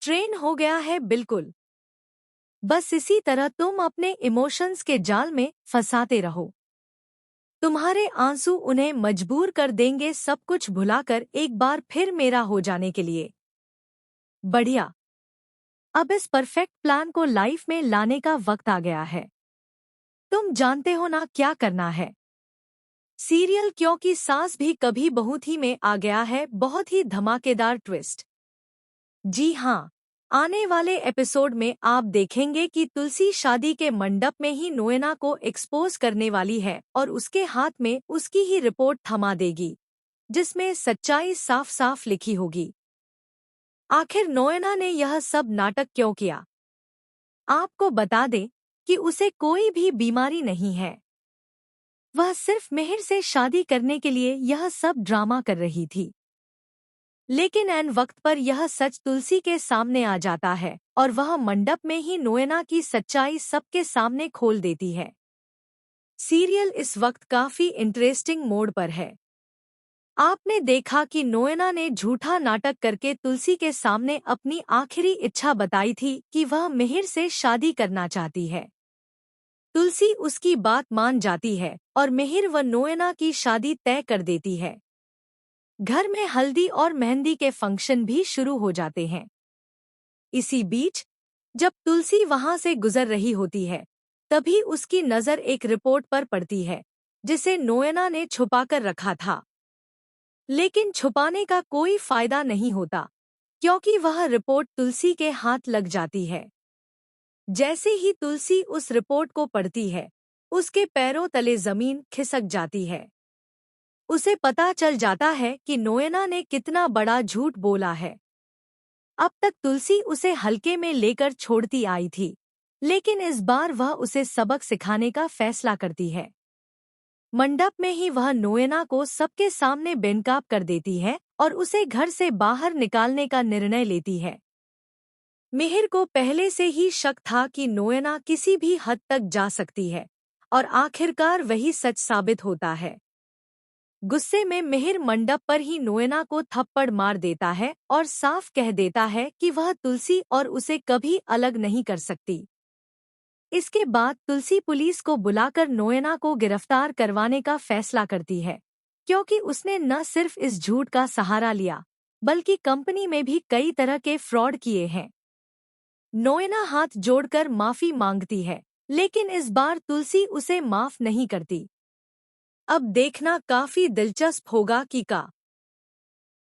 Train हो गया है बिल्कुल। बस इसी तरह तुम अपने इमोशंस के जाल में फंसाते रहो। तुम्हारे आंसू उन्हें मजबूर कर देंगे सब कुछ भुलाकर एक बार फिर मेरा हो जाने के लिए। बढ़िया। अब इस परफेक्ट प्लान को लाइफ में लाने का वक्त आ गया है। तुम जानते हो ना क्या करना है। सीरियल क्योंकि सास भी कभी बहू थी में आ गया है बहुत ही धमाकेदार ट्विस्ट। जी हाँ, आने वाले एपिसोड में आप देखेंगे कि तुलसी शादी के मंडप में ही नोएना को एक्सपोज करने वाली है और उसके हाथ में उसकी ही रिपोर्ट थमा देगी, जिसमें सच्चाई साफ साफ लिखी होगी। आखिर नोएना ने यह सब नाटक क्यों किया? आपको बता दें कि उसे कोई भी बीमारी नहीं है। वह सिर्फ मिहिर से शादी करने के लिए यह सब ड्रामा कर रही थी। लेकिन ऐन वक्त पर यह सच तुलसी के सामने आ जाता है और वह मंडप में ही नोएना की सच्चाई सबके सामने खोल देती है। सीरियल इस वक्त काफी इंटरेस्टिंग मोड पर है। आपने देखा कि नोएना ने झूठा नाटक करके तुलसी के सामने अपनी आखिरी इच्छा बताई थी कि वह मिहिर से शादी करना चाहती है। तुलसी उसकी बात मान जाती है और मिहिर व नोएना की शादी तय कर देती है। घर में हल्दी और मेहंदी के फंक्शन भी शुरू हो जाते हैं। इसी बीच जब तुलसी वहां से गुजर रही होती है, तभी उसकी नज़र एक रिपोर्ट पर पड़ती है जिसे नोएना ने छुपाकर रखा था। लेकिन छुपाने का कोई फायदा नहीं होता, क्योंकि वह रिपोर्ट तुलसी के हाथ लग जाती है। जैसे ही तुलसी उस रिपोर्ट को पढ़ती है, उसके पैरों तले जमीन खिसक जाती है। उसे पता चल जाता है कि नोएना ने कितना बड़ा झूठ बोला है। अब तक तुलसी उसे हल्के में लेकर छोड़ती आई थी, लेकिन इस बार वह उसे सबक सिखाने का फैसला करती है। मंडप में ही वह नोएना को सबके सामने बेनकाब कर देती है और उसे घर से बाहर निकालने का निर्णय लेती है। मिहिर को पहले से ही शक था कि नोएना किसी भी हद तक जा सकती है और आखिरकार वही सच साबित होता है। गुस्से में मिहिर मंडप पर ही नोएना को थप्पड़ मार देता है और साफ कह देता है कि वह तुलसी और उसे कभी अलग नहीं कर सकती। इसके बाद तुलसी पुलिस को बुलाकर नोएना को गिरफ्तार करवाने का फैसला करती है, क्योंकि उसने न सिर्फ इस झूठ का सहारा लिया, बल्कि कंपनी में भी कई तरह के फ्रॉड किए हैं। नोएना हाथ जोड़कर माफी मांगती है, लेकिन इस बार तुलसी उसे माफ नहीं करती। अब देखना काफी दिलचस्प होगा कि